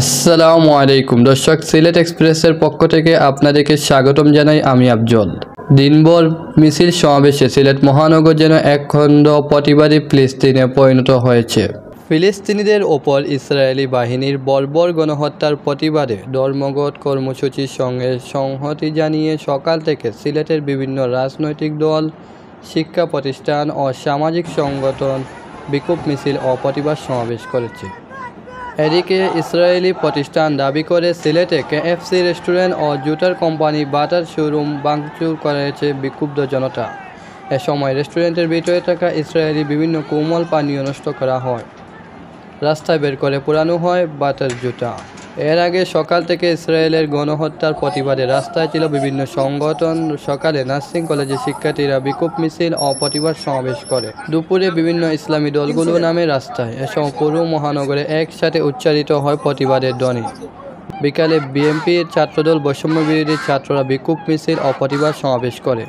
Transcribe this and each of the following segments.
আসসালামু আলাইকুম দর্শক, সিলেট এক্সপ্রেসের পক্ষ থেকে আপনাদেরকে স্বাগতম জানাই। আমি আফজল। দিনভর মিছিল সমাবেশে সিলেট মহানগর যেন একখণ্ড প্রতিবাদী ফিলিস্তিনে পরিণত হয়েছে। ফিলিস্তিনিদের ওপর ইসরায়েলি বাহিনীর বর্বর গণহত্যার প্রতিবাদে ধর্মঘট কর্মসূচির সঙ্গে সংহতি জানিয়ে সকাল থেকে সিলেটের বিভিন্ন রাজনৈতিক দল, শিক্ষা প্রতিষ্ঠান ও সামাজিক সংগঠন বিক্ষোভ মিছিল ও প্রতিবাদ সমাবেশ করেছে। এদিকে ইসরায়েলি প্রতিষ্ঠান দাবি করে সিলেটে কেএফসি রেস্টুরেন্ট ও জুতার কোম্পানি বাটার শোরুম ভাঙচুর করেছে বিক্ষুব্ধ জনতা। এ সময় রেস্টুরেন্টের ভিতরে থাকা ইসরায়েলি বিভিন্ন কোমল পানীয় নষ্ট করা হয়, রাস্তায় বের করে পোড়ানো হয় বাটার জুতা। এর আগে সকাল থেকে ইসরায়েলের গণহত্যার প্রতিবাদে রাস্তায় ছিল বিভিন্ন সংগঠন। সকালে নার্সিং কলেজের শিক্ষার্থীরা বিক্ষোভ মিছিল ও প্রতিবাদ সমাবেশ করে। দুপুরে বিভিন্ন ইসলামী দলগুলো নামে রাস্তায়। এসব পুরো মহানগরে একসাথে উচ্চারিত হয় প্রতিবাদের ধ্বনি। বিকালে বিএনপির ছাত্রদল বৈষম্য বিরোধী ছাত্ররা বিক্ষোভ মিছিল ও প্রতিবাদ সমাবেশ করে।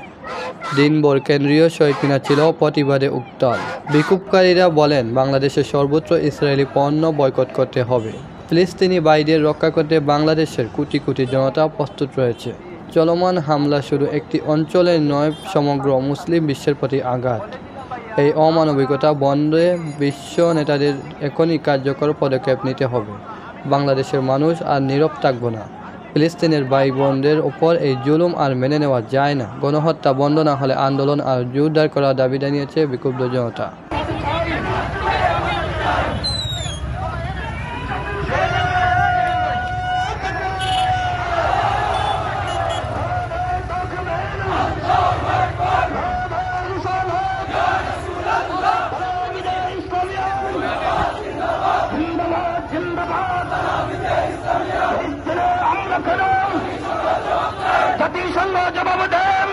দিনভর কেন্দ্রীয় শহীদ মিনার ছিল প্রতিবাদে উত্তাল। বিক্ষোভকারীরা বলেন, বাংলাদেশের সর্বত্র ইসরায়েলি পণ্য বয়কট করতে হবে। ফিলিস্তিনি ভাইদের রক্ষা করতে বাংলাদেশের কোটি কোটি জনতা প্রস্তুত রয়েছে। চলমান হামলা শুধু একটি অঞ্চলের নয়, সমগ্র মুসলিম বিশ্বের প্রতি আঘাত। এই অমানবিকতা বন্ধে বিশ্ব নেতাদের এখনই কার্যকর পদক্ষেপ নিতে হবে। বাংলাদেশের মানুষ আর নীরব থাকবে না। ফিলিস্তিনের ভাই বোনদের ওপর এই জুলুম আর মেনে নেওয়া যায় না। গণহত্যা বন্ধ না হলে আন্দোলন আর জোরদার করার দাবি জানিয়েছে বিক্ষুব্ধ জনতা। জাতিসংঘ জবাব দেন,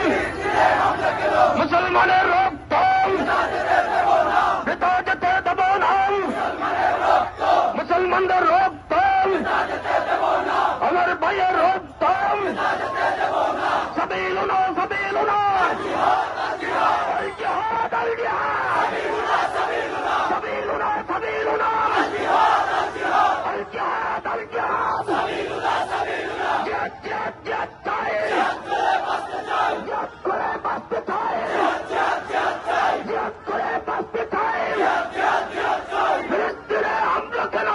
মুসলমানের রক্তম বৃথা যেতে দেব না, মুসলমানদের রক্তম, আমার ভাইয়ের রক্তম, সাবিলুনা সাবিলুনা, আল জিহাদ আল জিহাদ, সাবিলুনা সাবিলুনা, আল জিহাদ আল জিহাদ, জিহাদ জিহাদ জিহাদ চাই, জিহাদ করে বাঁচতে চাই, জিহাদ করে বাঁচতে চাই। ফিলিস্তিনে হামলা কেন?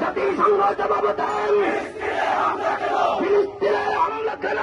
জাতিসংঘ জবাব দেন, ফিলিস্তিনে হামলা কেন?